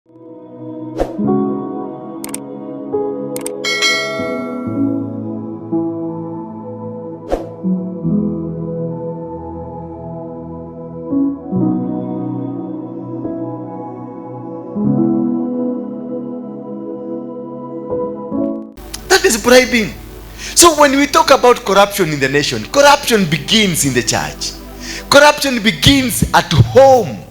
That is bribing. So when we talk about corruption in the nation, corruption begins in the church. Corruption begins at home.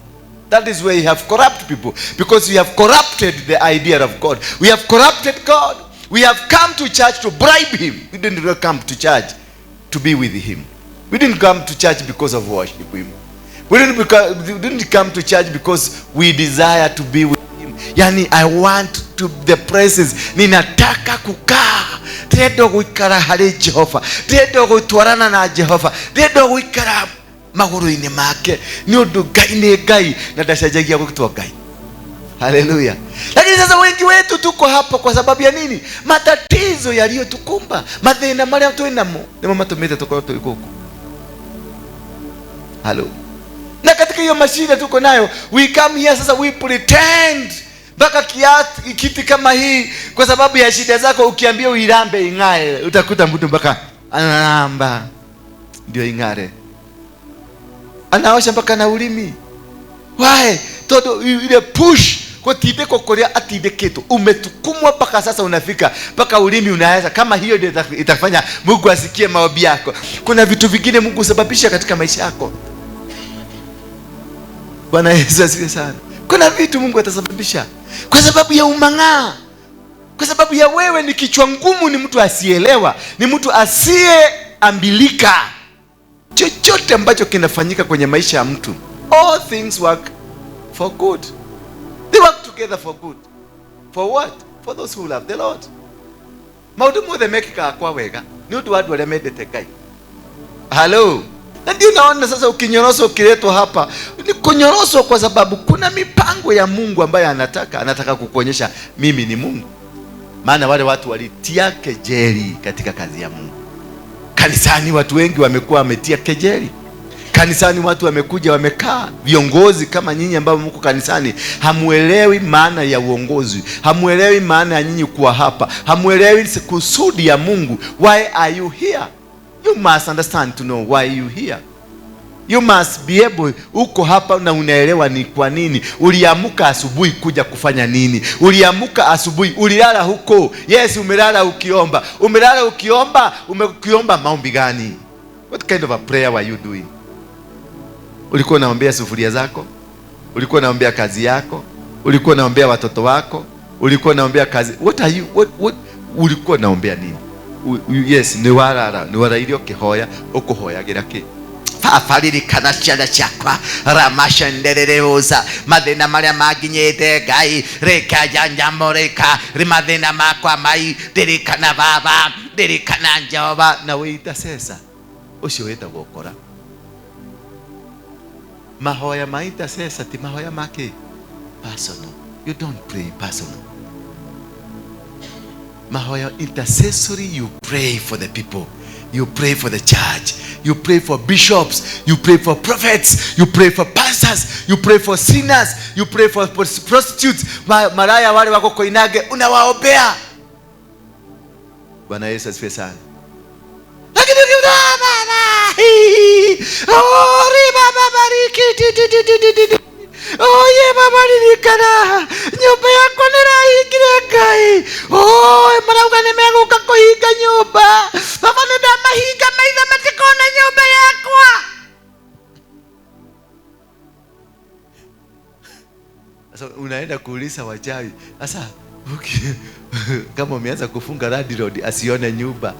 That is where you have corrupt people, because we have corrupted the idea of God. We have corrupted God. We have come to church to bribe him. We didn't come to church to be with him. We didn't come to church because of worship him. We didn't come to church because we desire to be with him. Yani, I want to the presence. Ninataka kukaa. Tendo guikara hari Jehova. Tendo gutwarana na Jehova. Tendo guikara maguru-ini make. Ni undu Ngai ni Ngai na ndacenjagia gwitwo Ngai. Haleluya. Lakini sasa wengi wetu tuko hapa kwa sababu ya nini? Matatizo yaliyotukumba, mathina maria twinamo nimo matumite tukorwo turi guku. Halo. Na katika hiyo mashida tuko nayo, we come here sasa, we pretend mpaka kiti kama hii, kwa sababu ya shida zako. Ukiambia uirambe ing'ae, utakuta mtu mpaka anaramba ndio ing'are, anaosha mpaka na ulimi. Why? Todo ile push kwa tibeko korea atidekito, umetukumwa mpaka sasa unafika mpaka ulimi unaweza. Kama hiyo ndio itafanya Mungu asikie maombi yako. Kuna vitu vingine Mungu husababisha katika maisha yako. Bwana Yesu asifiwe sana. Kuna vitu Mungu atasababisha kwa sababu ya umang'aa, kwa sababu ya wewe ni kichwa ngumu, ni mtu asielewa, ni mtu asiyeambilika. Chochote ambacho kinafanyika kwenye maisha ya mtu, all things work for good. They work together for good. For what? For those who love the Lord. Maundu mothe mekika kwa wega ni undu watu wale mendete Ngai. Hello. Na ndio naona sasa ukinyoroso ukiletwa hapa ni kunyoroso, kwa sababu kuna mipango ya Mungu ambayo anataka kukuonyesha mimi ni Mungu. Maana wale watu walitia kejeli katika kazi ya Mungu. Kanisani watu wengi wamekuwa wametia kejeli. Kanisani watu wamekuja wamekaa, viongozi kama nyinyi ambao mko kanisani, hamuelewi maana ya uongozi, hamuelewi maana ya nyinyi kuwa hapa, hamuelewi kusudi ya Mungu. Why are you here? You must understand to know why you here. You must be able, uko hapa na unaelewa ni kwa nini uliamuka asubuhi kuja kufanya nini. Uliamuka asubuhi, ulilala huko. Yes, umelala ukiomba. Umekiomba maombi gani? What kind of a prayer were you doing? Ulikuwa unaombea sufuria zako? Ulikuwa unaombea kazi yako? Ulikuwa unaombea watoto wako? Ulikuwa unaombea kazi? What are you, what ulikuwa unaombea nini? Yes, ni wara ilio kihoya ukuhoyagira ki fafariri kana ciana ciakwa ramashendereroza mathina maria maginyite Ngai reka janjamoreka rimathina makwa mai ndirikana Baba, ndirikana Jehova. Na wita sesa ucio witagwo kora. Mahoya maita sesa ti mahoya make personal. You don't pray personal. Mahoya intercessory, you pray for the people, you pray for the church, you pray for bishops, you pray for prophets, you pray for pastors, you pray for sinners, you pray for prostitutes, maraya wale wako koinage unawaombea. Bwana Yesu asifiwe sana. Lakini baba bariki oye baba nilikana nyumba yako niraikire Ngai. Oye marauga nimeguka kuhinga nyumba. Baba nenda mahinga maitha matikona nyumba yakwa. Sasa unaenda kuuliza wachawi. Sasa kama umeanza kufunga landlord asione nyumba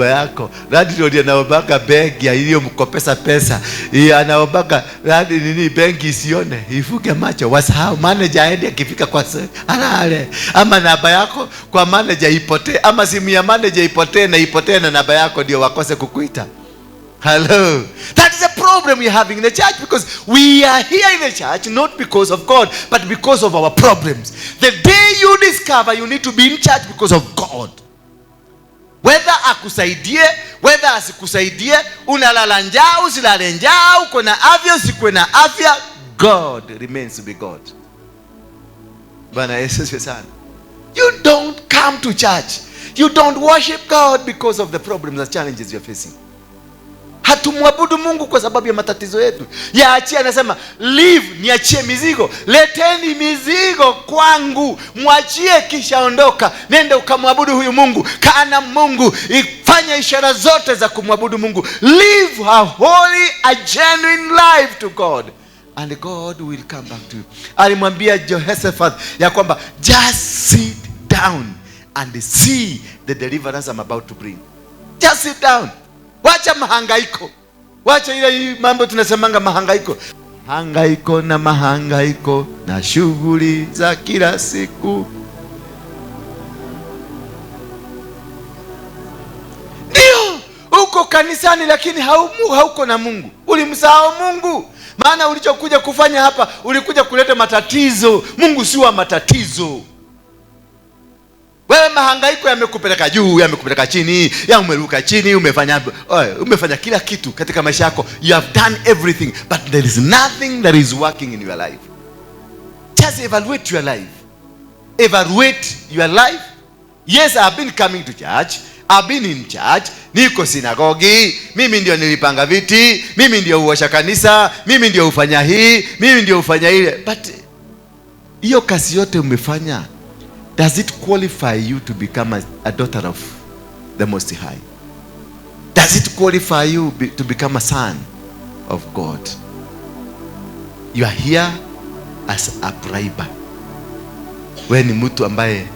yako. Landlord anaombaga benki iliyomkopesa pesa. Anaombaga benki isione. Ifuge macho, wasahau manager aende akifika kwa alale. Ama namba yako kwa manager ipotee, ama simu ya manager ipotee na namba yako ndio wakose kukuita. Hello. That is the problem we are having in the church, because we are here in the church not because of God, but because of our problems. The day you discover you need to be in church because of God, whether akusaidie, whether asikusaidie, unalala njaa, usilale njaa, uko na afya, usikuwe na afya, God remains to be God. Bwana Yesu asifiwe sana. You don't come to church, you don't worship God because of the problems and challenges you're facing. Hatumwabudu Mungu kwa sababu ya matatizo yetu. Yaachie, anasema leave, niachie mizigo. Leteni mizigo kwangu, mwachie kisha ondoka. Nenda ukamwabudu huyu Mungu. Kaa na Mungu, ifanye ishara zote za kumwabudu Mungu. Live a holy, a genuine life to God, and God will come back to you. Alimwambia Jehoshaphat ya kwamba just sit down and see the deliverance I'm about to bring. Just sit down. Wacha mahangaiko. Wacha ile mambo tunasemanga mahangaiko. Hangaiko na mahangaiko na shughuli za kila siku. Ndio uko kanisani lakini hauko na Mungu. Ulimsahau Mungu. Maana ulichokuja kufanya hapa, ulikuja kuleta matatizo. Mungu si wa matatizo. Wewe mahangaiko yamekupeleka juu, yamekupeleka chini, umeruka chini, umefanya kila kitu katika maisha yako. You have done everything, but there is nothing that is working in your life. Just evaluate your life. Evaluate your life. Yes, I have been coming to church. I've been in church. Niko sinagogi. Mimi ndio nilipanga viti. Mimi ndio uosha kanisa. Mimi ndio ufanya hii. Mimi ndio ufanya ile. But hiyo kazi yote umefanya, does it qualify you to become a daughter of the Most High? Does it qualify you to become a son of God? You are here as a briber. Wewe ni mtu ambaye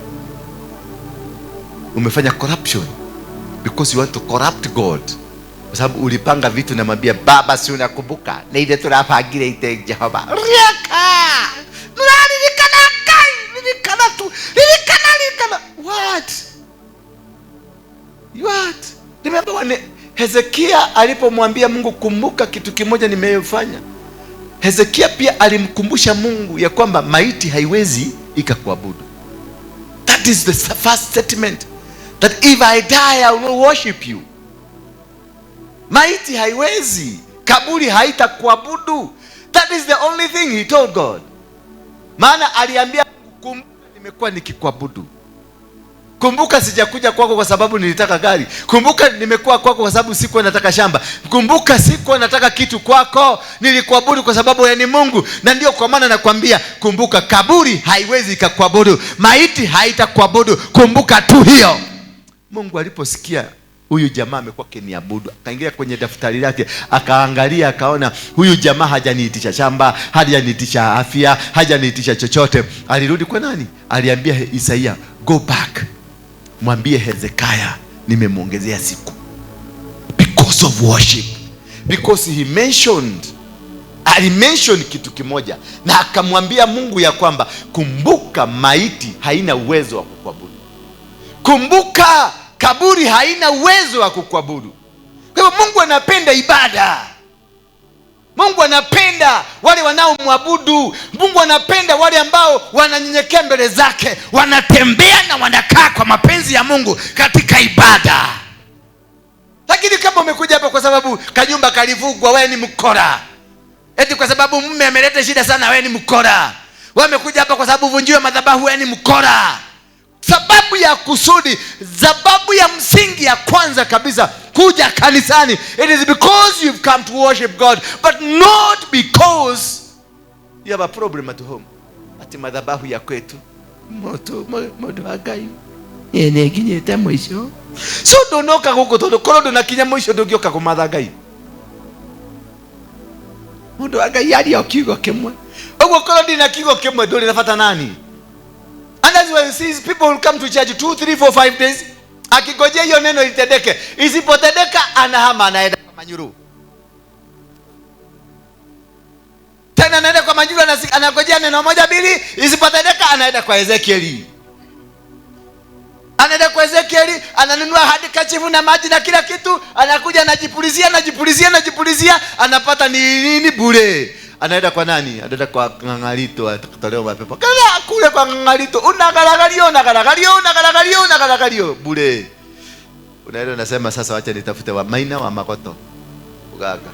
umefanya corruption because you want to corrupt God. Kwa sababu ulipanga vitu na mwambia Baba, si unakumbuka na ile tunapangile ite Jehova. What? Remember when Hezekia alipomwambia Mungu, kumbuka kitu kimoja nimefanya. Hezekia pia alimkumbusha Mungu ya kwamba maiti haiwezi ikakuabudu. That is the first statement, that if I die I will worship you. Maiti haiwezi, kaburi haitakuabudu. That is the only thing he told God. Maana aliambia, kumbuka nimekuwa nikikuabudu. Kumbuka sijakuja kwako kwa sababu nilitaka gari. Kumbuka nimekuwa kwako kwa sababu sikuwa nataka shamba. Kumbuka sikuwa nataka kitu kwako, nilikuabudu kwa sababu wewe ni Mungu. Na ndio kwa maana nakwambia, kumbuka kaburi haiwezi ikakuabudu, maiti haitakuabudu. Kumbuka tu hiyo. Mungu aliposikia huyu jamaa amekuwa kiniabudu, akaingia kwenye daftari lake, akaangalia, akaona huyu jamaa hajaniitisha shamba, hajaniitisha afya, hajaniitisha chochote. Alirudi kwa nani? Aliambia Isaia, go back, mwambie Hezekiah nimemuongezea siku, because of worship. Because he mentioned kitu kimoja, na akamwambia Mungu ya kwamba kumbuka maiti haina uwezo wa kukuabudu. Kumbuka kaburi haina uwezo wa kukuabudu. Kwa hivyo Mungu anapenda ibada. Mungu anapenda wale wanaomwabudu. Mungu anapenda wale ambao wananyenyekea mbele zake, wanatembea na wanakaa kwa mapenzi ya Mungu katika ibada. Lakini kama umekuja hapa kwa sababu kanyumba kalivugwa, wewe ni mkora. Eti kwa sababu mume ameleta shida sana, wewe ni mkora. Wewe umekuja hapa kwa sababu vunjiwe madhabahu, wewe ni mkora. Sababu ya kusudi, sababu ya msingi ya kwanza kabisa kuja kanisani, it is because you've come to worship God, but not because you have a problem at home. Ati madhabahu ya kwetu moto agai ene ginyete mwisho, so donoka huko todo korodo na kinya mwisho ndogioka ku mathagai moto agai yari okigo kemwe ogwo korodi na kigo kemwe ndori nafata nani. And that's why you see people will come to church 2, 3, 4, 5 days. Akigojea hiyo neno litendeke. Isipotendeka anahama, anaenda kwa Manyuru. Tena anaenda kwa Manyuru, anagojea neno moja mbili. Isipotendeka anaenda kwa Ezekieli. Anaenda kwa Ezekieli, ananunua hadi kachifu na maji na kila kitu. Anakuja anajipulizia. Anapata nini bure. Anaenda kwa nani? Anaenda kwa Ng'ang'alito, atatolewa mapepo. Kana kule kwa Ng'ang'alito, unagalagario bure. Unaenda unasema sasa wacha nitafute wa Maina wa Makoto. Ugaga.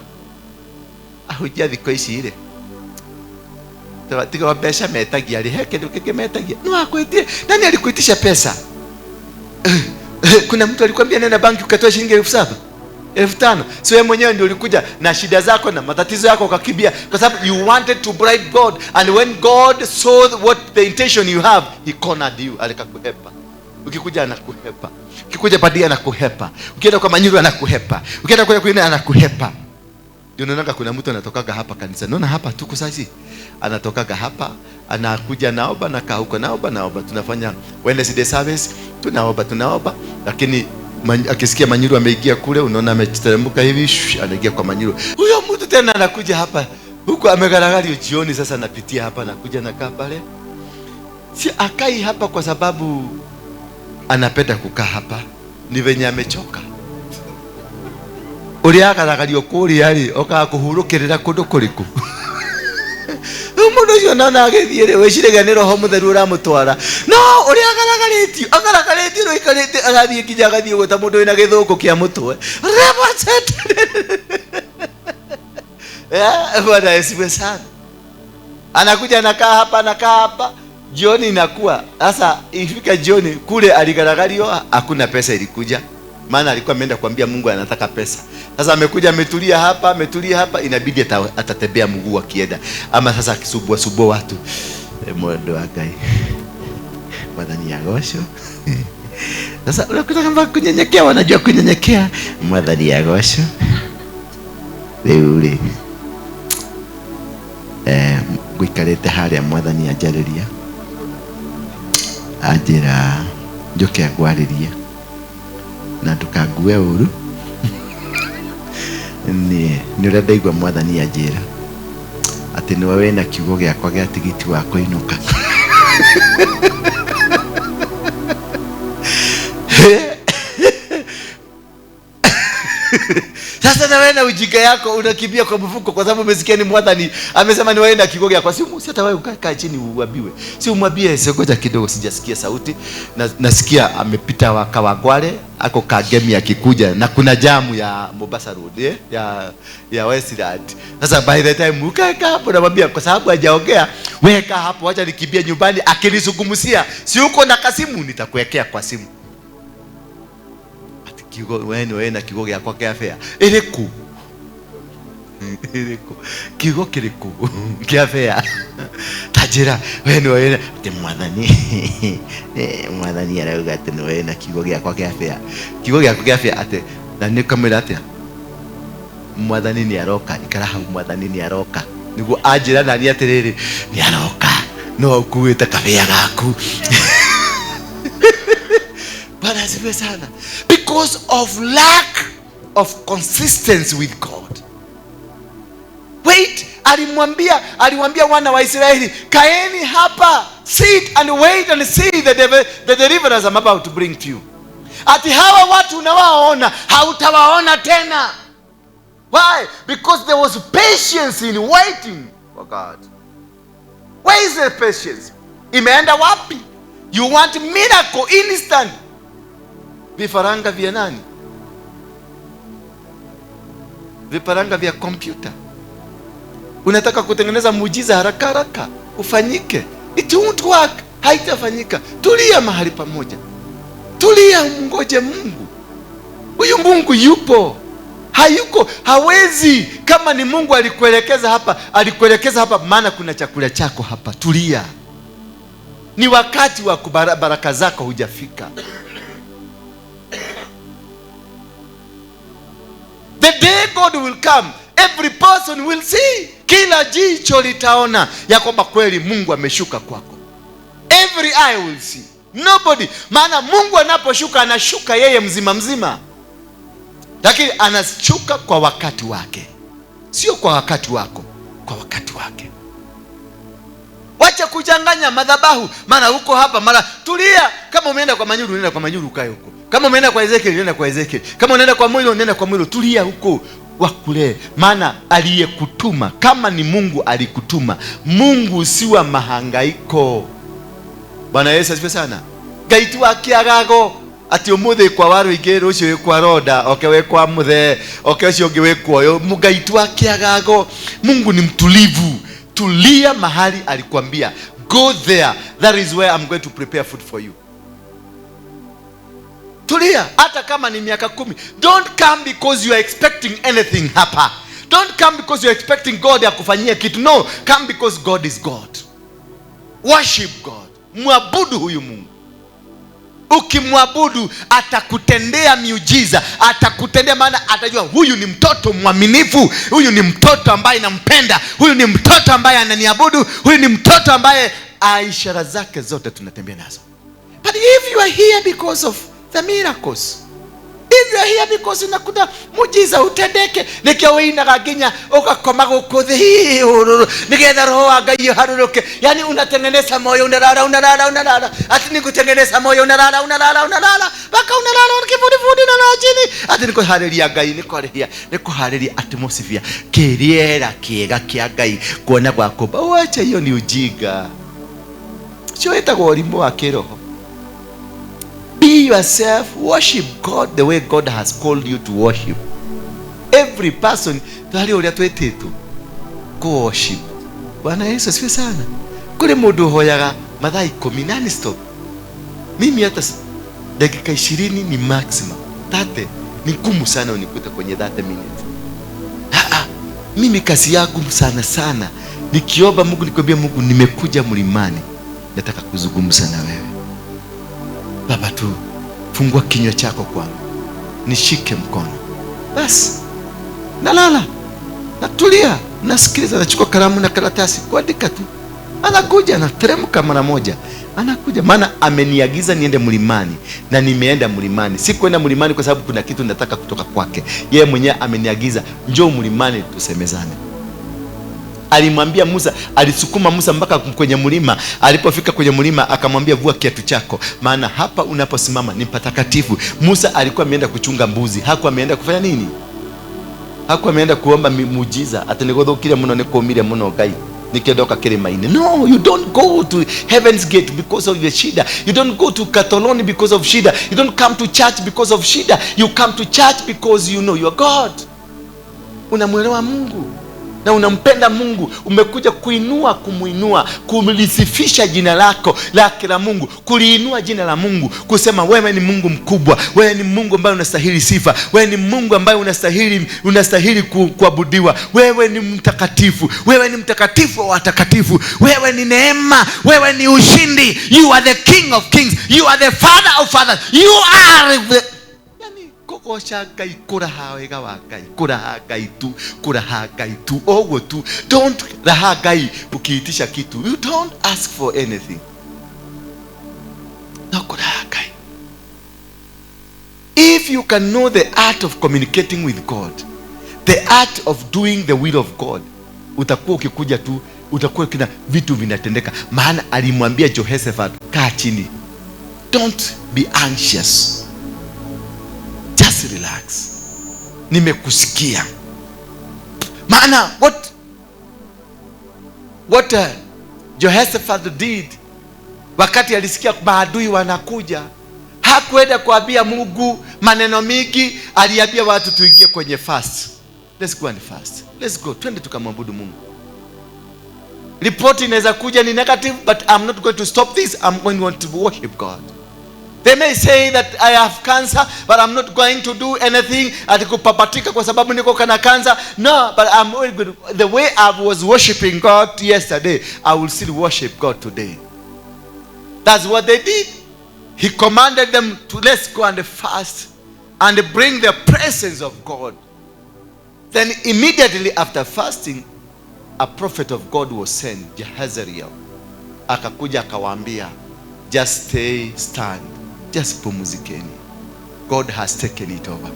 Hujadhi kuishi ile. Tiga wa pesa metagia aliheke ndio kike metagia. No akuitie. Nani alikuitisha pesa? Kuna mtu alikwambia nenda banki ukatoa shilingi 7,000, 5,000. So wewe mwenyewe ndio ulikuja na shida zako na matatizo yako ukakimbia kwa sababu you wanted to bribe God, and when God saw what the intention you have, he cornered you, alikakuhepa. Ukikuja anakuhepa. Ukikuja badia anakuhepa. Ukienda kwa Manyuru anakuhepa. Ukienda kwa kwingine anakuhepa. Ndio unaona kuna mtu anatokaga hapa kanisa. Unaona hapa tuko sasa. Anatokaga hapa, anakuja naomba na kaa huko naomba. Tunafanya Wednesday service, tunaomba. Lakini akisikia Manyuru ameingia kule, unaona ameteremka hivi, anaingia kwa Manyuru. Huyo mtu tena anakuja hapa. Huko amegaragari jioni, sasa anapitia hapa, anakuja na kaa pale. Si akai hapa kwa sababu anapenda kukaa hapa, ni venye amechoka. Uliagaragario kuri yari oka kuhurukirira kundu kuriku. Umuntu ucio nona agithiire wecirega ni roho mutheru uramutwara. No uliagaragaritio ikarite arathie kinya gathie gota mundu wina githuku kia mutwe. Bwana Yesu sana. Anakuja anakaa hapa. Jioni inakuwa sasa, ifika jioni kule aligaragario, hakuna pesa ilikuja, maana alikuwa ameenda kuambia Mungu anataka pesa. Sasa amekuja ametulia hapa, inabidi atatembea mguu akienda, ama sasa akisubua watu mwendo akai mwadhani ya gosho. Sasa unakuta kama kunyenyekea, wanajua kunyenyekea, mwadhani ya gosho leule gwikarete haria mwadhani ajariria ajira njoke agwariria na tukague uru ni ura ndaigua mwathani ajira ati ni wewe na kiugo giakwa gia tigiti wa kuinuka. Sasa na wewe na ujinga yako unakimbia kwa mfuko kwa sababu umesikia ni mwathani amesema ni wewe na kigogo yako. Si hata wewe ukakaa chini uambiwe. Si umwambie ngoja kidogo, sijasikia sauti na nasikia amepita Wakawagware ako Kagemi akikuja na kuna jamu ya Mombasa Road ya Westland. Sasa by the time ukaeka hapo namwambia kwa sababu hajaongea, weka hapo, acha nikimbia nyumbani akinizungumzia. Si uko na kasimu nitakuwekea kwa simu. Kigo wewe na kigo yako kia fea iriku kigo kiriku kia fea tajira wewe ati mwathani arauga ati wewe na kigo yako kia fea ati na ni kamera ati mwathani ni aroka ikaraha mwathani ni aroka niguo ajira na ni atiriri ni aroka no ukuite kafea gaku. Bwana asifiwe sana. Because of lack of consistency with God. Wait, alimwambia wana wa Israeli, kaeni hapa, sit and wait and see the deliverance I'm about to bring to you. Ati hawa watu unawaona, hautawaona tena. Why? Because there was patience in waiting for God. Where is the patience? Imeenda wapi? You want miracle instant. Vifaranga vya nani? Vifaranga vya kompyuta. Unataka kutengeneza muujiza haraka ufanyike, it won't work, haitafanyika. Tulia mahali pamoja, tulia, ngoje Mungu. Huyu Mungu yupo, hayuko, hawezi. Kama ni Mungu alikuelekeza hapa, maana kuna chakula chako hapa. Tulia, ni wakati wa baraka zako hujafika. The day God will come, every person will see. Kila jicho litaona ya kwamba kweli Mungu ameshuka kwako. Every eye will see. Nobody. Maana Mungu anaposhuka, anashuka yeye mzima. Lakini anashuka kwa wakati wake. Sio kwa wakati wako, kwa wakati wake. Wacha kuchanganya madhabahu. Maana huko hapa, mara tulia. Kama umeenda kwa Manyuru, nenda kwa Manyuru, ukae huko. Kama umeenda kwa Ezekiel, nenda kwa Ezekiel. Kama unaenda kwa Mwilo, nenda kwa Mwilo. Tulia huko, wakule. Maana aliyekutuma, kama ni Mungu alikutuma, Mungu si wa mahangaiko. Bwana Yesu asifiwe sana. Gaitu akiagago ati umuthe kwa waru igero ucio kwa roda, okewe kwa muthe, okewe ucio ngiwe kwa yo. Mugaitu akiagago. Mungu ni mtulivu. tulia mahali alikwambia. Go there, that is where I'm going to prepare food for you. Tulia, hata kama ni miaka 10. Don't come because you are expecting anything hapa. Don't come because you are expecting God akufanyia kitu. No, come because God is God. Worship God. Mwabudu huyu Mungu. Ukimwabudu atakutendea miujiza, atakutendea, maana atajua huyu ni mtoto mwaminifu, huyu ni mtoto ambaye nampenda, huyu ni mtoto ambaye ananiabudu, huyu ni mtoto ambaye ishara zake zote tunatembea nazo. But if you are here because of the miracles, if you are here because unakuta mujiza utendeke, nikiawina gaginya ukakoma gukuthi nigetha roho wa Ngai haruruke, yani unatengeneza moyo, unalala ati nikutengeneza moyo, unalala baka unalala ukifudi na chini, ati nikuhariria Ngai, nikuhariria atmosphere, kiriera kiega kia Ngai kuona gwako. Wacha hiyo ni ujinga, sio itakuwa ulimbo wa kiroho. Be yourself, worship God the way God has called you to worship. Every person tali ulia twetetu go worship. Bwana Yesu asifiwe sana. Kule mundu hoyaga mathaa 10 nani stop. Mimi hata dakika 20 ni maximum. 30 ni ngumu sana unikuta kwenye 30 minutes. Mimi kazi yangu sana nikiomba Mungu, nikwambia Mungu, nimekuja mlimani, nataka kuzungumza na wewe. Baba tu, fungua kinywa chako kwangu, nishike mkono. Basi nalala, natulia, nasikiliza, nachukua kalamu na karatasi kuandika tu. Anakuja, anateremka mara moja, anakuja, maana ameniagiza niende mlimani na nimeenda mlimani. Si kwenda mlimani kwa sababu kuna kitu nataka kutoka kwake. Yeye mwenyewe ameniagiza njoo mlimani tusemezane. Alimwambia Musa, alisukuma Musa mpaka kwenye mlima. Alipofika kwenye mlima akamwambia vua kiatu chako, maana hapa unaposimama ni patakatifu. Musa alikuwa ameenda kuchunga mbuzi, hakuwa ameenda kufanya nini? Hakuwa ameenda kuomba muujiza. Atanigodhokire muno nikomire muno Ngai nikidoka kirimaini. No, you don't go to Heaven's Gate because of the shida. You don't go to Katoloni because of shida. You don't come to church because of shida. You come to church because you know you are God. Unamwelewa Mungu na unampenda Mungu. Umekuja kuinua, kumuinua, kumlisifisha jina lake la Mungu, kuliinua jina la Mungu, kusema wewe ni Mungu mkubwa, wewe ni Mungu ambaye unastahili sifa, wewe ni Mungu ambaye unastahili kuabudiwa, wewe ni mtakatifu, wewe ni mtakatifu wa watakatifu, wewe ni neema, wewe ni ushindi. You are the King of Kings, you are the Father of fathers, you are the Kuraha Ngai tu ogo tu. Don't raha Ngai ukiitisha kitu. You don't ask for anything. No kuraha Ngai. If you can know the art of communicating with God, the art of doing the will of God, utakuwa ukikuja tu, utakuwa kina vitu vinatendeka. Maana alimwambia Jehoshaphat, kaa chini. Don't be anxious. Just relax. Nimekusikia. Maana what Jehoshaphat did wakati alisikia maadui wanakuja, hakuenda kuambia Mungu maneno mingi, aliambia watu tuingie kwenye fast. Let's go and fast. Let's go. Twende tukamwabudu Mungu. Report inaweza kuja ni negative, but I'm not going to stop this. I'm going to worship God. They may say that I have cancer, but I'm not going to do anything atikupapatika kwa sababu niko kana cancer. No, but I'm very good. The way I was worshiping God yesterday, I will still worship God today. That's what they did. He commanded them to let's go and fast and bring the presence of God. Then immediately after fasting, a prophet of God was sent, Jehaziel. Akakuja akawaambia, just stay, stand. Just pumzikeni. God has taken it over.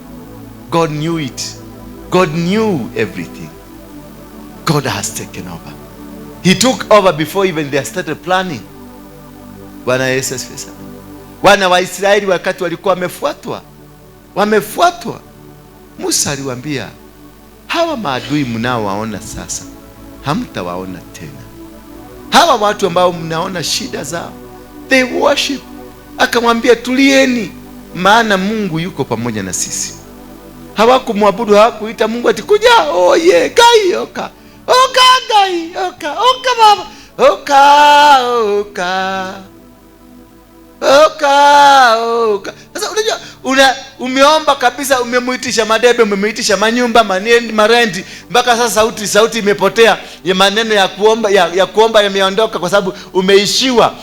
God knew it. God knew everything. God has taken over. He took over before even they started planning. Bwana Yesu asifiwe. Wana wa Israeli wakati walikuwa wamefuatwa, Musa aliwaambia, hawa maadui mnaowaona sasa hamtawaona tena. Hawa watu ambao mnaona shida zao, they worship. Akamwambia tulieni, maana Mungu yuko pamoja na sisi. Hawakumwabudu, hawakuita Mungu atikuja, oh yeah, Ngai yoka. Oka gai, oka baba. Oka. Sasa unajua umeomba kabisa, umemuitisha madebe, umemuitisha manyumba, marendi, mpaka sasa sauti imepotea ya maneno ya kuomba yameondoka, kwa sababu umeishiwa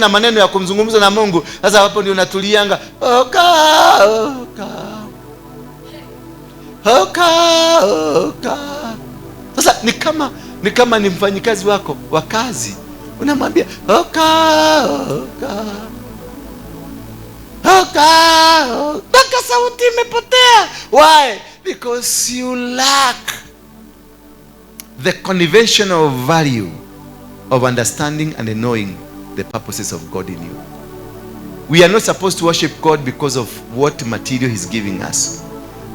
na maneno ya kumzungumza na Mungu. Sasa hapo ndio unatulianga oka. Sasa ni kama ni mfanyikazi wako wa kazi, unamwambia oka. Mpaka sauti imepotea. Why? Because you lack the conventional value of understanding and knowing the purposes of God in you. We are not supposed to worship God because of what material He's giving us.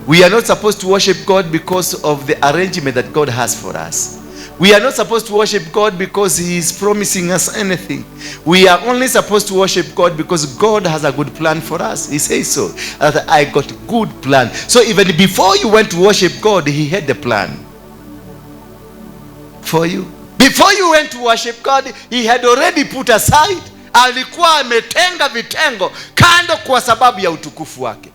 We are not supposed to worship God because of the arrangement that God has for us. We are not supposed to worship God because He is promising us anything. We are only supposed to worship God because God has a good plan for us. He says so. I got a good plan. So even before you went to worship God, He had the plan for you. Before you went to worship God, He had already put aside. Alikuwa ametenga vitengo kando kwa sababu ya utukufu wake.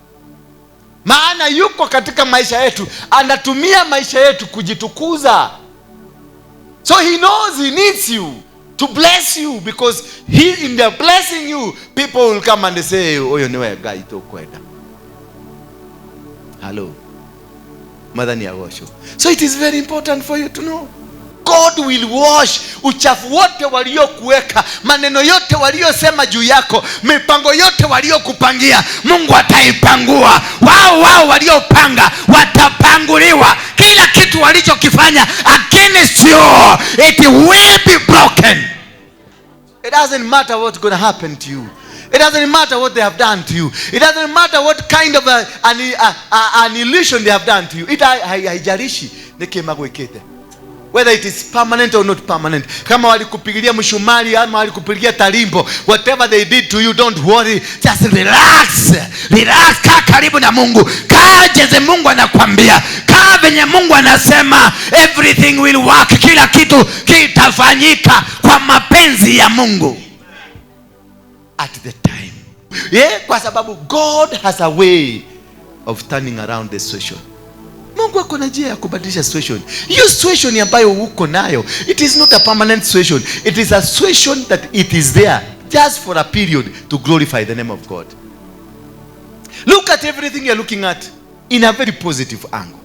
Maana yuko katika maisha yetu, anatumia maisha yetu kujitukuza. So He knows He needs you to bless you, because in the blessing you, people will come and say, oyo niwe guy to kwenda. Hello. Madhani ya washo. So it is very important for you to know. God will wash uchafu wote waliokuweka, maneno yote waliosema juu yako, mipango yote waliokupangia, Mungu ataipangua. Wao waliopanga watapanguliwa. Kila kitu walichokifanya against you, it will be broken. It doesn't matter what's going to happen to you. It doesn't matter what they have done to you. It doesn't matter what kind of an illusion they have done to you. Haijalishi nikemagwekete, whether it is permanent or not permanent. Kama walikupigilia mshumari ama walikupigilia talimbo, whatever they did to you, don't worry. Just relax. Kaa karibu na Mungu. Kaa jeze Mungu anakuambia. Kaa venye Mungu anasema. Everything will work. Kila kitu kitafanyika kwa mapenzi ya Mungu at the time. Kwa sababu God has a way of turning around the situation. Mungu ako na njia ya kubadilisha situation. Hiyo situation ambayo uko nayo, it is not a permanent situation. It is a situation that it is there just for a period to glorify the name of God. Look at everything you're looking at in a very positive angle.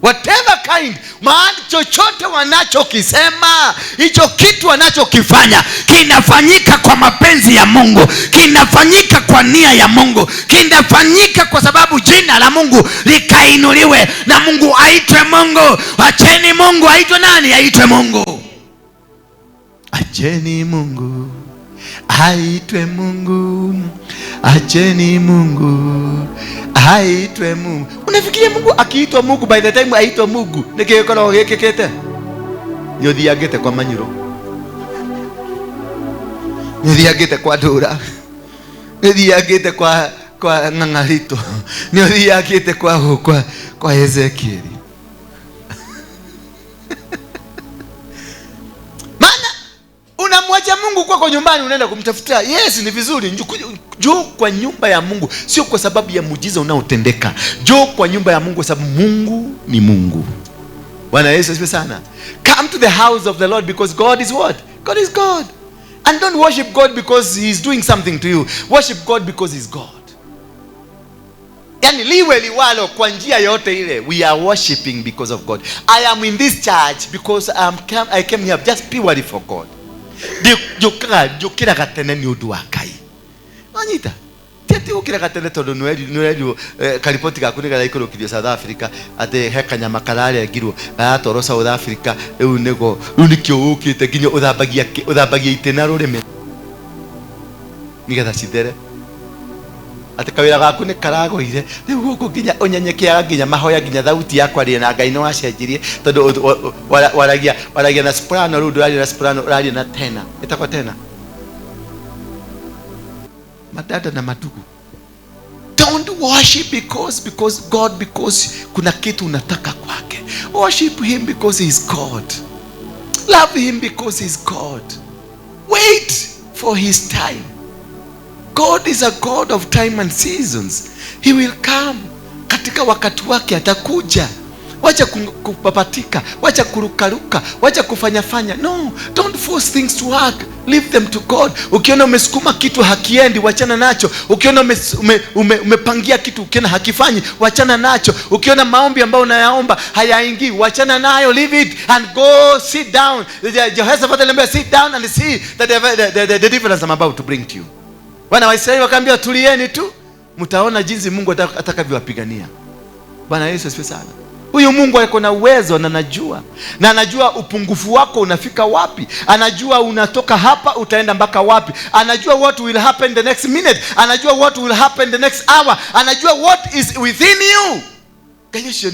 Whatever kind, maana chochote wanachokisema, hicho kitu wanachokifanya kinafanyika kwa mapenzi ya Mungu, kinafanyika kwa nia ya Mungu, kinafanyika kwa sababu jina la Mungu likainuliwe na Mungu aitwe Mungu. Acheni Mungu aitwe nani? Aitwe Mungu. Acheni Mungu aitwe Mungu. Acheni Mungu aitwe Mungu. Unafikiria Mungu akiitwa Mungu, by the time aitwa Mungu nikekora gekekete yothiagete kwa manyuro, yothiagete kwa Dura, yothiagete kwa Ng'ang'arito, yothiagete kwa Ezekieli. Unamwacha Mungu kwa nyumbani, unaenda kumtafuta. Yes, ni vizuri. Njoo kwa nyumba ya Mungu, sio kwa sababu ya muujiza unaotendeka. Njoo kwa nyumba ya Mungu kwa sababu Mungu ni Mungu. Bwana Yesu asifiwe sana. Come to the house of the Lord because God is what? God is God. And don't worship God because He is doing something to you. Worship God because He is God. Yani liwe liwalo kwa njia yote ile, we are worshiping because of God. I am in this church because I came here just purely for God. Jukira katene ni udu wa Ngai. Wanyita tiati ukira katene tondu nweli karipoti gakuni gara ikoro kidio South Africa ate heka nyama karare agirwo atoro South Africa riu nikio ukite nginya uthambagia itena rurime nigetha cithere ate kawira gaku ni karagoire riu guku nginya unyenyekia nginya mahoya nginya thauti yakwa ri na Ngai no wacenjirie tondu waragia na soprano ru ndurari na soprano urari na tena itakwa tena madada na madugu. Don't worship because God, because kuna kitu unataka kwake. Worship Him because He is God. Love him because he's God. Wait for his time. God is a God of time and seasons. He will come. Katika wakati wake atakuja. Wacha kupapatika, wacha kurukaruka, wacha kufanya. No, don't force things to work. Leave them to God. Ukiona umesukuma kitu hakiendi, wachana nacho. Ukiona umepangia kitu ukiona hakifanyi, wachana nacho. Ukiona maombi ambayo unayaomba hayaingii, wachana nayo. Leave it and go sit down. Jehoshaphat aliambia sit down and see the difference I'm about to bring to you. Wana wa Israeli wakaambia tulieni tu, mtaona jinsi Mungu atakavyowapigania. Bwana Yesu asifiwe sana. Huyu Mungu yuko na uwezo na anajua upungufu wako unafika wapi. Anajua unatoka hapa utaenda mpaka wapi. Anajua what will happen the next minute. Anajua what will happen the next hour. Anajua what is within you. Kayesho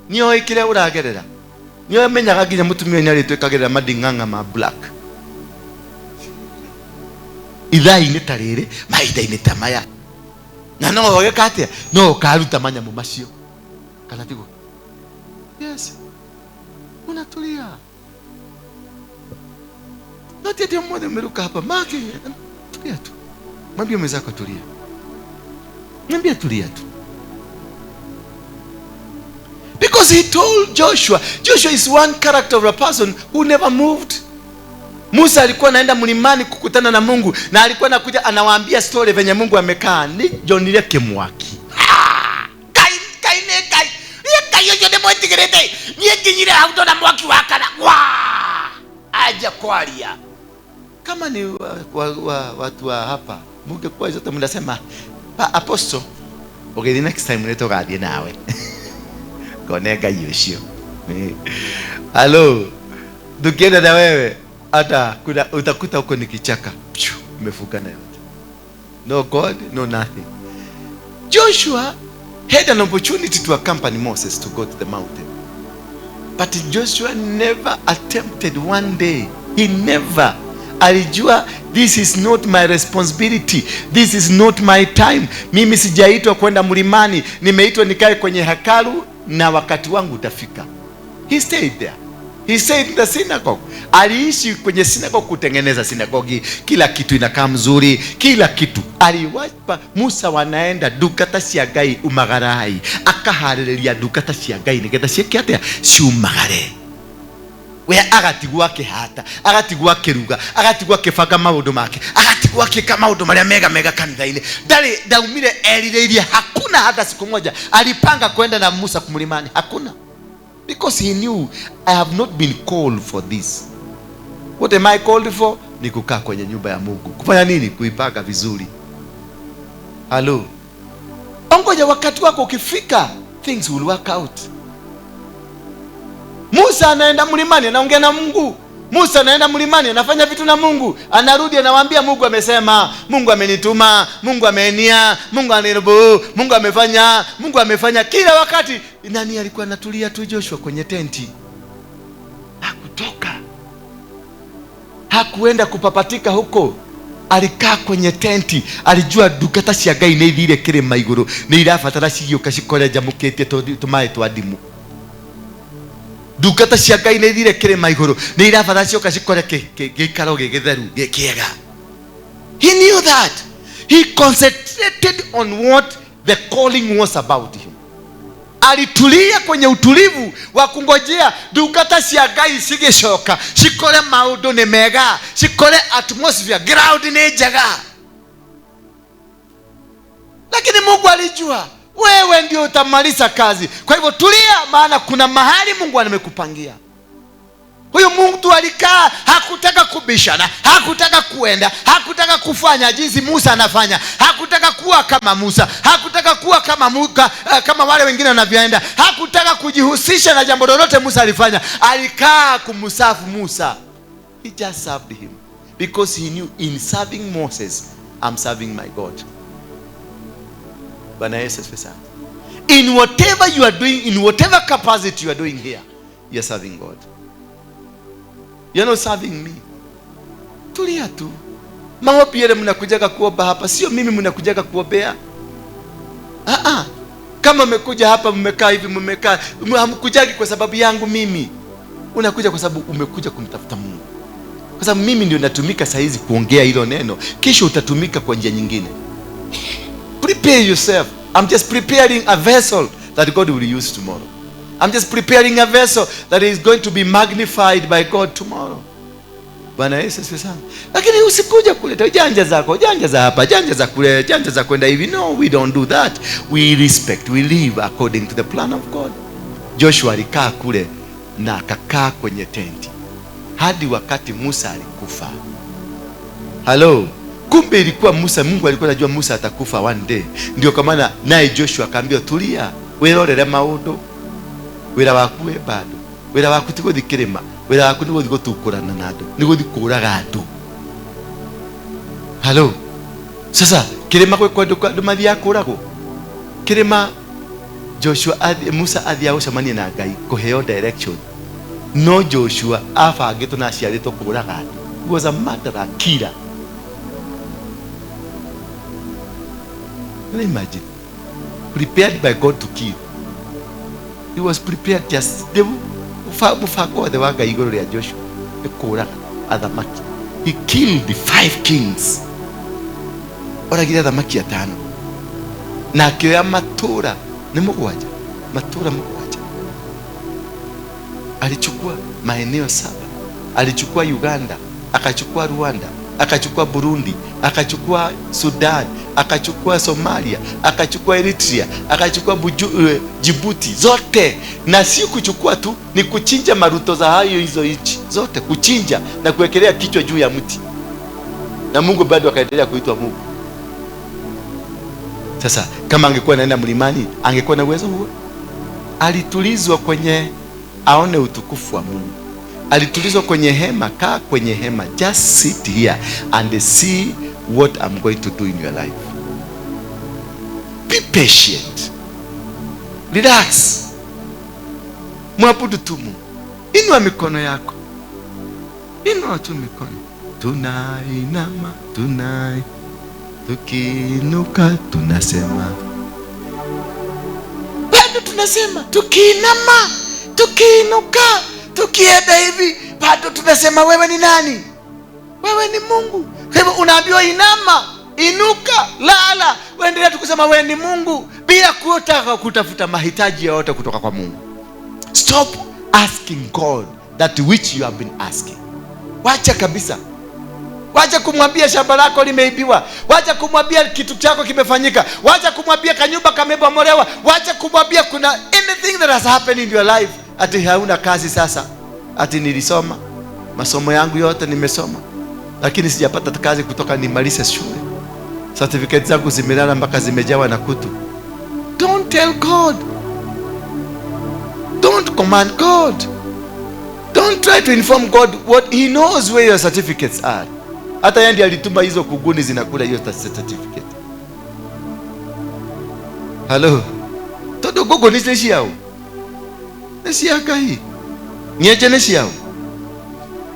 niyo kile uragerera. Niyo menyaga ginya mutumio nyari twekagerera madinganga ma black. Idhaini tarire, maidhaini tamaya. Na no ogekate, no karuta manya mu macio. Kanatigo. Yes. Unatulia. Noti ati mmoja mmeruka hapa. Maki. Tulia tu. Mwambie mwenzako tulia. Mwambie tulia tu. Because he told Joshua is one character of a person who never moved. Musa alikuwa anaenda mlimani kukutana na Mungu na alikuwa anakuja anawaambia story venye Mungu amekaa. Ni jonile kemwaki. Aja kwalia. Kama ni watu wa hapa Mungu kwa zote mnasema apostle okay, the next time neto gadie nawe konega yosho. Hello, dukienda na wewe hata utakuta huko ni kichaka umefuka na yote. No God, no nothing. Joshua had an opportunity to accompany Moses to go to the mountain, but Joshua never attempted one day. He never. Alijua this is not my responsibility, this is not my time. Mimi sijaitwa kwenda mlimani, nimeitwa nikae kwenye hekalu na wakati wangu utafika. He stayed there. He stayed in the synagogue. Aliishi kwenye synagogue kutengeneza synagogue. Kila kitu inakaa mzuri, kila kitu. Aliwapa Musa wanaenda dukata cia Ngai umagarai. Akaharĩrĩria dukata cia Ngai nigetha ciĩke ciumagare. We agatigwa kĩhata, agatigwa kĩruga, agatigwa kĩbanga maũndũ make, agatigwa kĩka maũndũ marĩa mega kanitha-inĩ. Ndari daumire erirĩirie, hakuna hata siku moja alipanga kwenda na Musa kumlimani, hakuna. Because he knew I have not been called for this. What am I called for? Ni kukaa kwenye nyumba ya Mungu. Kufanya nini? Kuipanga vizuri. Hello. Ongoja wakati wako ukifika, things will work out. Musa anaenda mlimani anaongea na Mungu. Musa anaenda mlimani anafanya vitu na Mungu. Anarudi anawaambia Mungu amesema, Mungu amenituma, Mungu amenia, Mungu anirubu, Mungu amefanya kila wakati. Nani alikuwa anatulia tu? Joshua kwenye tenti. Hakutoka. Hakuenda kupapatika huko. Alikaa kwenye tenti. Alijua dukata cia Ngai nĩ ithire kĩrĩma igũrũ, nĩ irabatara cigĩũka cikore njamũkĩtie tũmaĩ twa ndimũ. Dukata cia Ngai nĩ ithire kĩrĩma igũrũ, nĩ irabatara cioka cikore gĩikaro gĩtheru gĩkĩega. He knew that. He concentrated on what the calling was about him. Alitulia kwenye utulivu wa kungojea dukata cia Ngai cigĩcoka cikore maũndũ nĩ mega, cikore atmosphere, ground nĩ njega. Lakini Mungu alijua wewe ndio utamaliza kazi. Kwa hivyo tulia, maana kuna mahali Mungu amekupangia. Huyo Mungu alikaa, hakutaka kubishana, hakutaka kuenda, hakutaka kufanya jinsi Musa anafanya, hakutaka kuwa kama Musa, hakutaka kuwa kama wale wengine wanavyoenda, hakutaka kujihusisha na jambo lolote Musa alifanya. Alikaa kumsafu Musa. He just served him because he knew in serving Moses, I'm serving my God. Bwana Yesu asifiwe. In whatever you are doing, in whatever capacity you are doing here, you are serving God. You are not serving me. Tulia tu. Maombi yale mnakujaga kuomba hapa, sio mimi mnakujaga kuombea. Kama mmekuja hapa mmekaa hivi, hamkujagi kwa sababu yangu mimi. Unakuja kwa sababu umekuja kumtafuta Mungu. Kwa sababu mimi ndio natumika saa hizi kuongea hilo neno, kesho utatumika kwa njia nyingine. Prepare yourself. I'm just preparing a vessel that God will use tomorrow. I'm just preparing a vessel that is going to be magnified by God tomorrow. Bwana Yesu asifiwe sana. Lakini usikuja kuleta janja zako, janja za hapa, janja za kule, janja za kwenda hivi. No, we don't do that. We respect, we live according to the plan of God. Joshua alikaa kule na akakaa kwenye tenti hadi wakati Musa alikufa. Hello. Kumbe ilikuwa Musa, Mungu alikuwa anajua Musa atakufa one day. Ndio kwa maana naye Joshua akaambia tulia, wirorere maundu, wira waku we bado, wira waku ti guthi kirima, wira waku ni guthi gutukurana na andu, ni guthi kuraga andu. Hello. Sasa kirima kwe kwa andu mathia kuragwo, kirima Joshua Musa athia gucemania na Ngai kuheo direction. No, Joshua abangitwo na aciarĩtwo kũraga andũ. He was a murderer, killer. Imagine, prepared by God to kill. He was prepared just mũbango wothe wa Ngai igũrũ rĩa Joshua nĩ kũraga athamaki. He killed the 5 kings. Oragire athamaki 5 na akĩoya matũra nĩ 7, matũra 7. Alichukua maeneo 7. Alichukua Uganda, akachukua Rwanda, akachukua Burundi, akachukua Sudan, akachukua Somalia, akachukua Eritrea, akachukua Djibouti zote. Na si kuchukua tu, ni kuchinja maruto za hayo hizo nchi zote, kuchinja na kuwekelea kichwa juu ya mti. Na Mungu bado akaendelea kuitwa Mungu. Sasa kama angekuwa anaenda mlimani, angekuwa na uwezo huo? Alitulizwa kwenye aone utukufu wa Mungu. Alitulizwa kwenye hema, kaa kwenye hema. Just sit here and see what I'm going to do in your life. Be patient. Relax. Mwabudu tu Mungu. Inua mikono yako. Inua tu mikono. Tunainama, tukiinuka tunasema. Bado tunasema tukiinama, tukiinuka, tukienda hivi, bado tunasema wewe ni nani? Wewe ni Mungu. Kwa hivyo unaambiwa inama, inuka, lala, uendelea tukusema wewe ni Mungu bila kutaka kutafuta mahitaji yote kutoka kwa Mungu. Stop asking God that which you have been asking. Wacha kabisa. Wacha kumwambia shamba lako limeibiwa. Wacha kumwambia kitu chako kimefanyika. Wacha kumwambia kanyumba kamebomolewa. Wacha kumwambia kuna anything that has happened in your life. Ati hauna kazi sasa. Ati nilisoma, masomo yangu yote nimesoma, lakini sijapata kazi kutoka nimalize shule. Certificate zangu zimelala mpaka zimejawa na kutu. Don't tell God. Don't command God. Don't try to inform God what he knows where your certificates are. Hata yeye ndiye alituma hizo kuguni zinakula hiyo certificate. Hello. Todo gogo nisi yao. Nisi yakai. Nyeje nisi yao.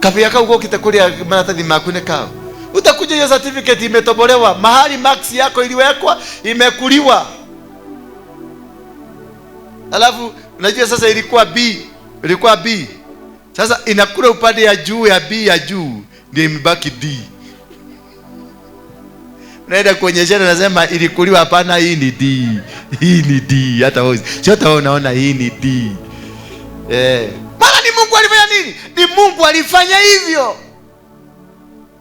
Kapi yaka uko kitakulia maratathi makune kao. Utakuja hiyo certificate imetobolewa, mahali max yako iliwekwa imekuliwa. Alafu unajua sasa ilikuwa B. Sasa inakula upande ya juu ya B ya juu ndio imebaki D. Unaenda kuonyeshana nasema ilikuliwa, hapana, hii ni D. Hii ni D. Hata wewe sio unaona hii ni D. Maana ni Mungu alifanya nini? Ni Mungu alifanya hivyo.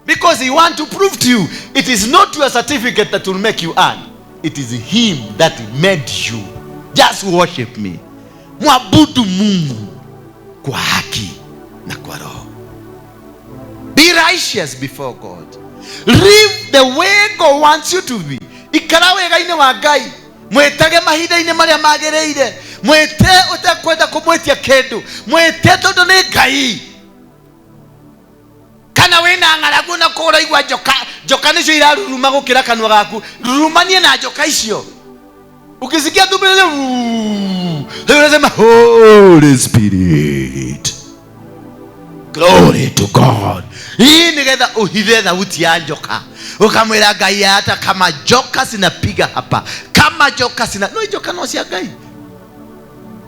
Because he want to prove to you it is not your certificate that will make you earn. It is him that made you. Just worship me. Mwabudu Mungu kwa haki na kwa roho. Be righteous before God. Live the way God wants you to be. Ikarawe gaine wa Ngai. Mwetage mahinda ine maria magereire. Mwete utakwenda kumwetia kendu. Mwete tondu ni Ngai. Kana wena ngaragu na kora igwa joka nicio iraruruma gukira kanwa gaku. Rurumanie na joka icio. Ukisikia tu mbele unasema Holy Spirit. Glory to God. Hii ni getha uhithe thauti ya njoka. Ukamwira Ngai hata kama joka sinapiga hapa. Kama joka sina. No, joka no cia Ngai.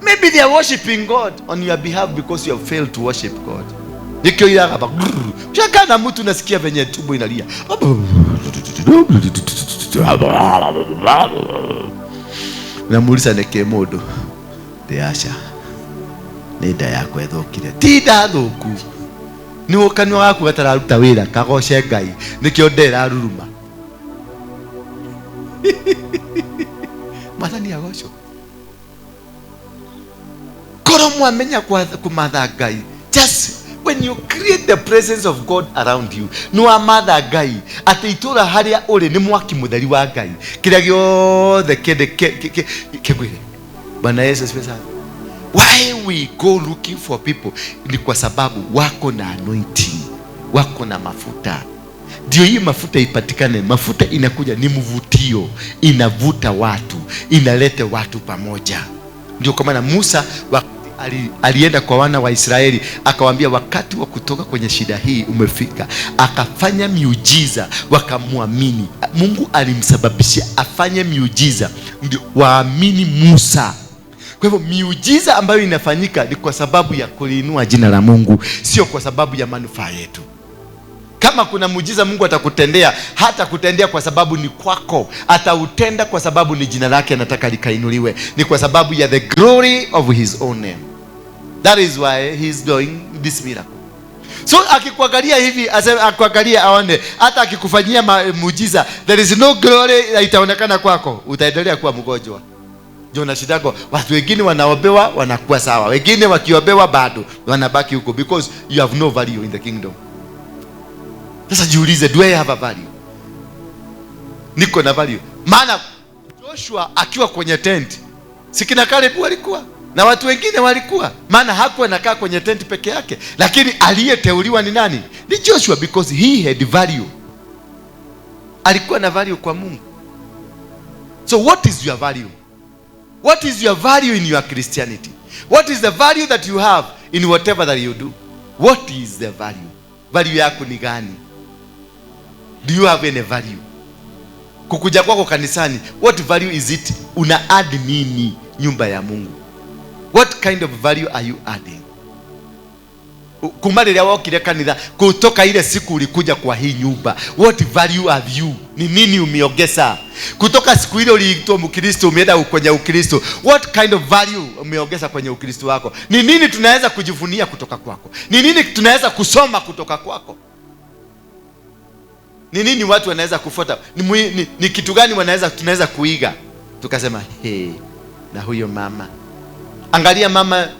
Maybe they are worshiping God on your behalf because you have failed to worship God. Nikio ila hapa. Shaka na mtu nasikia venye tumbo inalia. Namuuliza neke modo. Deasha. Nenda yako ethokire. Tida thuku. Ni wokanwa waku gatararuta wira kagoce Ngai. Nikio ndera ruruma. Mathani agocwo. Koro mwamenya kumatha Ngai. Just when you create the presence of God around you, no amatha Ngai ati itura haria uri ni mwaki mutheri wa Ngai kiria giothe kigwire. Bwana Yesu special. Why we go looking for people ni kwa sababu wako na anointing, wako na mafuta. Ndio hii mafuta ipatikane. Mafuta inakuja ni mvutio, inavuta watu, inalete watu pamoja. Ndio kwa maana Musa alienda kwa wana wa Israeli akawaambia wakati wa kutoka kwenye shida hii umefika. Akafanya miujiza wakamwamini. Mungu alimsababishia afanye miujiza ndio waamini Musa. Kwa hivyo miujiza ambayo inafanyika ni kwa sababu ya kuliinua jina la Mungu, sio kwa sababu ya manufaa yetu. Kama kuna muujiza Mungu atakutendea, hata kutendea kwa sababu ni kwako, atautenda kwa sababu ni jina lake anataka likainuliwe, ni kwa sababu ya the glory of his own name. That is why he is doing this miracle. So akikuangalia hivi, akuangalia aone, hata akikufanyia muujiza, there is no glory itaonekana kwako, utaendelea kuwa mgonjwa. Jona shidako, watu wengine wanaobewa wanakuwa sawa, wengine wakiobewa bado wanabaki huko, because you have no value in the kingdom. Sasa jiulize, do I have a value? Niko na value. Maana Joshua akiwa kwenye tent, sikina Caleb walikuwa na watu wengine walikuwa, maana hakuwa anakaa kwenye tent peke yake, lakini aliyeteuliwa ni nani? Ni Joshua, because he had value. Alikuwa na value kwa Mungu. So what is your value? What is your value in your Christianity? What is the value that you have in whatever that you do? What is the value? Value yako ni gani? Do you have any value? Kukuja kwako kanisani, what value is it? Una add nini nyumba ya Mungu? What kind of value are you adding? Kumalilia wokire kanitha, kutoka ile siku ulikuja kwa hii nyumba, what value have you? Ni nini umeongeza? Kutoka siku ile uliitwa Mkristo umeenda kwenye Ukristo, what kind of value umeongeza kwenye Ukristo wako? Ni nini tunaweza kujivunia kutoka kwako? Ni nini tunaweza kusoma kutoka kwako? Ni nini watu wanaweza kufuata? Ni kitu gani tunaweza kuiga? Tukasema hey, na huyo mama. Angalia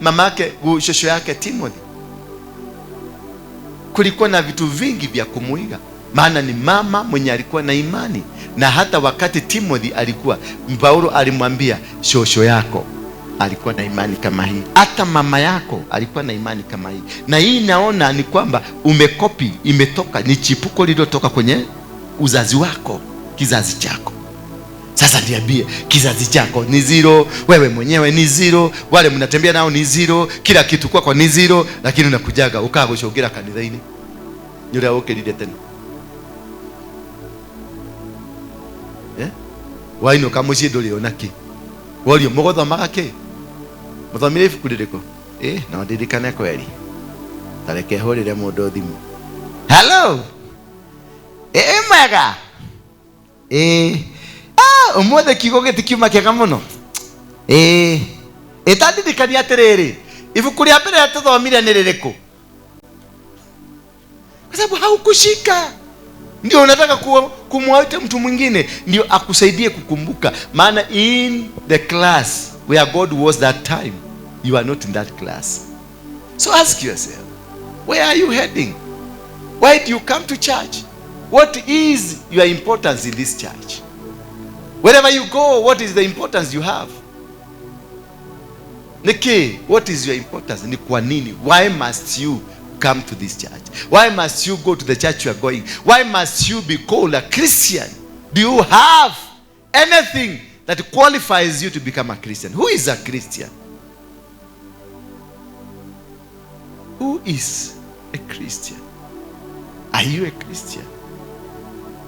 mamake, shosho yake Timothy. Kulikuwa na vitu vingi vya kumuiga. Maana ni mama mwenye alikuwa na imani. Na hata wakati Timothy alikuwa, Paulo alimwambia shosho yako alikuwa na imani kama hii. Hata mama yako alikuwa na imani kama hii. Na hii naona ni kwamba umekopi, imetoka, ni chipuko lililotoka kwenye uzazi wako, kizazi chako. Sasa niambie, kizazi chako ni zero, wewe mwenyewe ni zero, wale mnatembea nao ni zero, kila kitu kwako ni zero, lakini unakujaga ukagushogera kanithaini. Nyura okelide tena. Waino kamucie nduri onaki. Wolio mugothoma ke. Muthomire ibuku ririko? Na ndirikane kweli. Tareke horire mundu thimu. Hello. Mega. Umwothe kigo gitikiuma kega muno. Etandirikania atiriri. Ibuku ria mbere tuthomire ni ririko? Kwa sababu haukushika. Ndio unataka kumwaita mtu mwingine ndio akusaidie kukumbuka. Maana in the class where God was that time, you are not in that class. So ask yourself, where are you heading? Why do you come to church? What is your importance in this church? Wherever you go, what is the importance you have? Niki, what is your importance? Ni kwa nini? Why must you come to this church? Why must you go to the church you are going? Why must you be called a Christian? Do you have anything that qualifies you to become a Christian? Who is a Christian? Who is a Christian? Are you a Christian?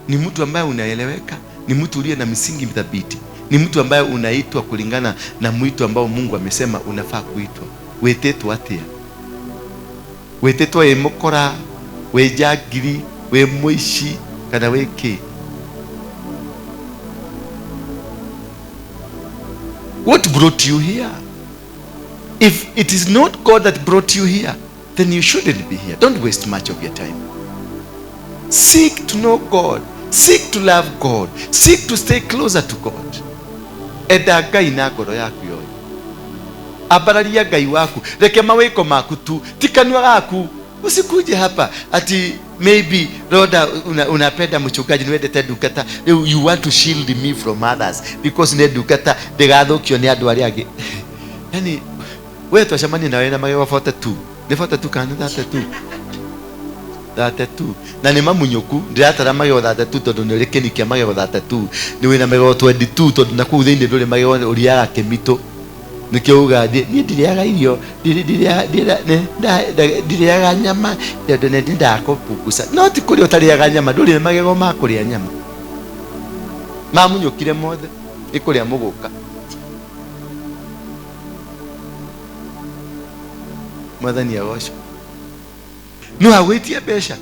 Ni mtu ambaye unaeleweka, ni mtu uliye na misingi thabiti, Ni mtu ambaye unaitwa kulingana na mwito ambao Mungu amesema unafaa kuitwa. Wetetwa atia? Wetetwa emokora, wejagiri, we muishi, kana weke? What brought you here? If it is not God that brought you here, then you shouldn't be here. Don't waste much of your time. Seek to know God. Seek to love God. Seek to stay closer to God. Enda Ngai na ngoro yaku yoyo. Abararia Ngai waku. Reke mawiko maku tu. Ti kanua gaku. Usikuje hapa ati maybe Lord unapenda mchungaji niwendete ndungata. You want to shield me from others because ne ndungata ndigathukio ni andu aria angi. Yani wewe twacemania nawe na magego 42. Ni 42 kana 32? 32. Na ni mamunyoku ndiratara magego 32 tondu ni rikenikia magego 32. Ni wina magego 22 tondu na kuu thiini nduri magego uriaga kemito. Nikiuga ni ndiriaga irio ndiriaga nyama tondu ni ndakopukusa. No ti kuri utariaga nyama nduri magego ma kuria nyama. Mamunyokire mothe ikuria muguka. Mwathani agocwo. No awetie besha.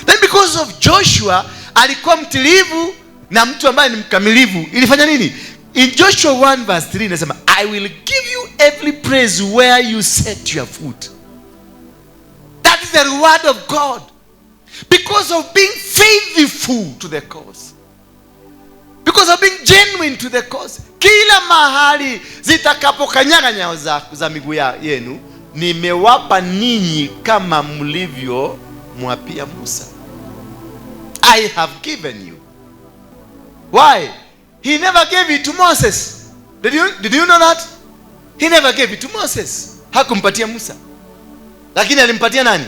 Then because of Joshua alikuwa mtilivu na mtu ambaye ni mkamilivu, ilifanya nini? In Joshua 1 verse 3 inasema, I will give you every praise where you set your foot. That is the reward of God. Because of being faithful to the cause. Because of being genuine to the cause. Kila mahali zitakapokanyaga nyayo za miguu yenu, nimewapa ninyi kama mlivyo mwapia Musa. I have given you. Why? He never gave it to Moses. Did you know that? He never gave it to Moses. Hakumpatia Musa. Lakini alimpatia nani?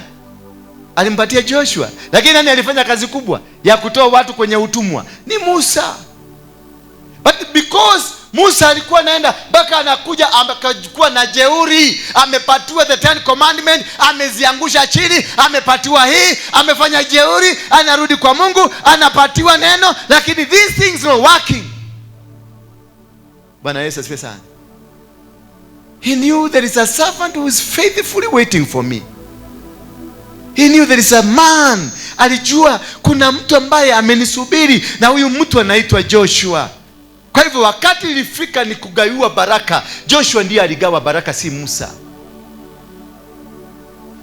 Alimpatia Joshua. Lakini nani alifanya kazi kubwa ya kutoa watu kwenye utumwa? Ni Musa. But because Musa alikuwa naenda mpaka anakuja akachukua na jeuri, amepatiwa the 10 commandment, ameziangusha chini, amepatiwa hii, amefanya jeuri, anarudi kwa Mungu, anapatiwa neno, lakini these things not working. Bwana Yesu asifiwe sana. He knew there is a servant who is faithfully waiting for me. He knew there is a man. Alijua kuna mtu ambaye amenisubiri, na huyu mtu anaitwa Joshua. Kwa hivyo wakati ilifika ni kugaiwa baraka, Joshua ndiye aligawa baraka, si Musa.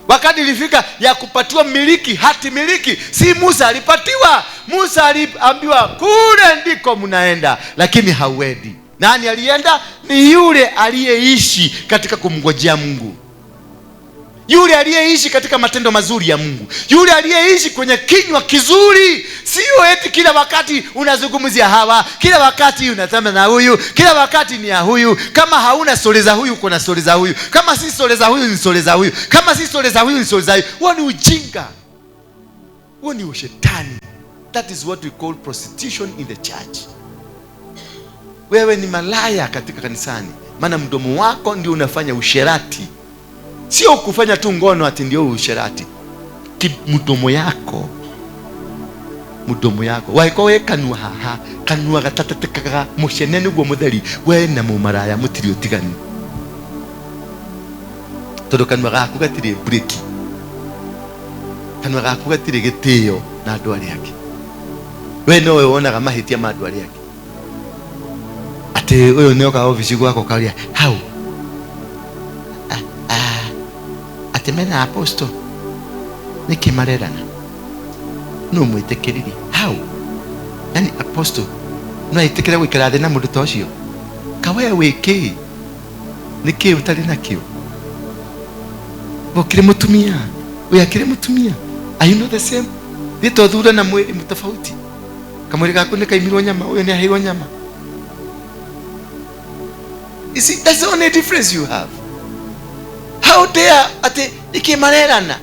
Wakati ilifika ya kupatiwa miliki, hati miliki, si Musa alipatiwa. Musa aliambiwa kule ndiko mnaenda, lakini hauendi. Nani alienda? Ni yule aliyeishi katika kumngojea Mungu. Yule aliyeishi katika matendo mazuri ya Mungu. Yule aliyeishi kwenye kinywa kizuri. Sio eti kila wakati unazungumzia hawa, kila wakati unatamba na huyu, kila wakati ni ya huyu. Kama hauna stori za huyu, kuna stori za huyu. Kama si stori za huyu, ni stori za huyu. Kama si stori za huyu, ni stori za huyu. Huo ni ujinga. Huo ni ushetani. That is what we call prostitution in the church. Wewe ni malaya katika kanisani, maana mdomo wako ndio unafanya usherati. Sio kufanya tu ngono ati ndio usherati. Mdomo yako. Mudomo yako. Waiko we kanua haha, kanua gatatatekaga mushenene gwo mutheri, we na mumaraya mutiri utigani. Todo kanua gaku gatire breaki. Kanua gaku gatire gitio na andu ari yake. We no we wonaga mahitia ma andu ari yake. Ate uyo nioka office gwako karia, how? Atemena apostle nikimarerana no mwitekiriri how? Yani apostle no aitekera gwikara thina mundu tocio kawe wiki niki utari nakio bokire mutumia uyakire mutumia. Are you not the same? Nito thura na mwili mtofauti. Kamwili gaku ni kaimirwo nyama, uyo ni aheirwo nyama. You see, that's the only difference you have. How dare ate ikimarerana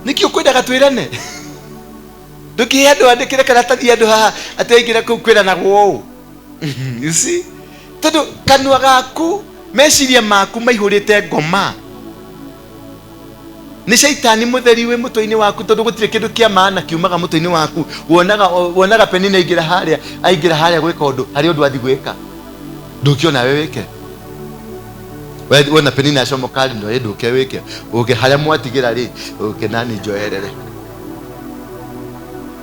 niki ukwenda gatwirane nduki andu andikire karatathi andu haha ate ingira ku kwirana gwo. You see, tondu kanua gaku meciria maku maihurite ngoma. Ni shaitani mutheri we mutwe-ini waku tondu gutire kindu kia maana kiumaga mutwe-ini waku. Wonaga Penina aingira haria gwika undu hari undu athi gwika ndukiona we wike. Wona Penina acomokari no nduke wike uke haria mwatigira ri uke nani njoerere.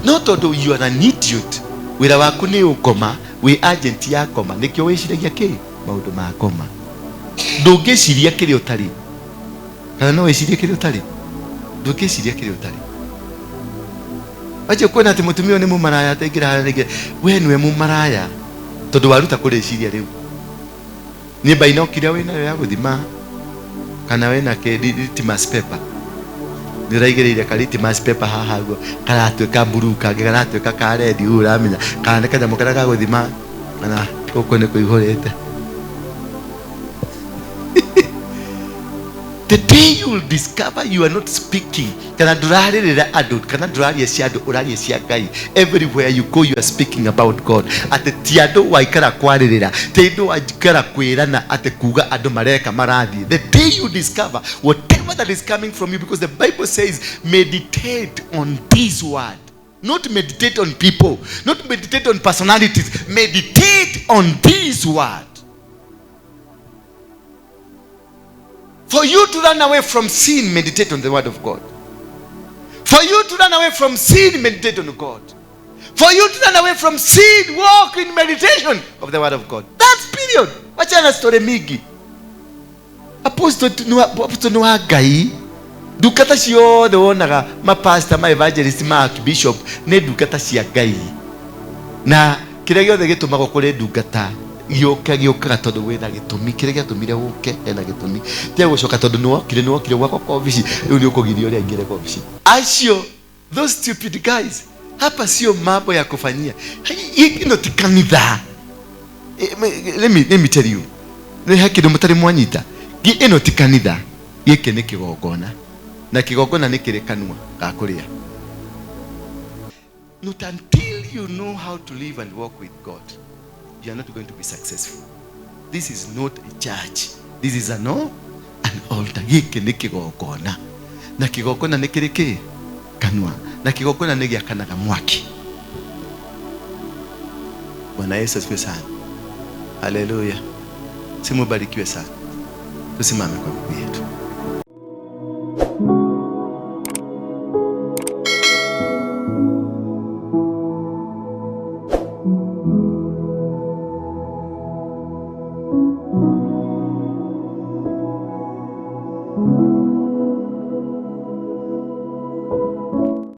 No tondu you are an idiot, wira waku ni ukoma, we agent ya koma, nikio wiciragia ki maundu ma koma. Ndungiciria kiri utari, kana no wicirie kiri utari. Ndungiciria kiri utari. Aje kwena ati mutumio ni mumaraya ataingira haria, we niwe mumaraya tondu waruta kuriciria riu. Ni baino kiria wina ya guthima kana wena ke litmus paper. Niraigirire ka litmus paper haha go karatuika blue kange karatuika ka red uramenya kana kanyamo karia ga guthima kana uko ni kuihurite. The day you will discover you are not speaking, kana durarira adult, kana duraria cia andu uraria cia Ngai. Everywhere you go you are speaking about God. Ate ti andu waikara kwaririra, ti andu waikara kwirana ate kuga andu mareka marathi. The day you discover whatever that is coming from you, because the Bible says meditate on this word. Not meditate on people, not meditate on personalities, meditate on this word. For you to run away from sin, meditate on the word of God. For you to run away from sin, meditate on God. For you to run away from sin, walk in meditation of the word of God. That's period. Wachana story mingi. Apostle nuwa Ngai. Dukata ciothe wonaga ma pastor, ma evangelist, ma bishop ne dukata cia Ngai. Na kiria giothe gitumagwo kuri dukata giokaga tondu wina gitumi. Kiria giatumire guke ena gitumi. Tia gucoka tondu ni wokire gwako kwa office, riu ni ukugiria uria ingire kwa office. Acio those stupid guys. Hapa sio mambo ya kufanyia. Hii ti kanitha. Let me tell you. Ni hakido mutari mwanyita. Ino ti kanitha. Giki ni kigongona. Na kigongona ni kiri kanua ga kuria. Not until you know how to live and walk with God, you are not going to be successful. This is not a church. This is an altar. Giki ni kigongona. Na kigongona ni kiri ki kanua. Na kigongona ni giakanaga mwaki. Bwana Yesu asifiwe sana. Haleluya. Simubarikiwe sana. Tusimame kwa miguu yetu.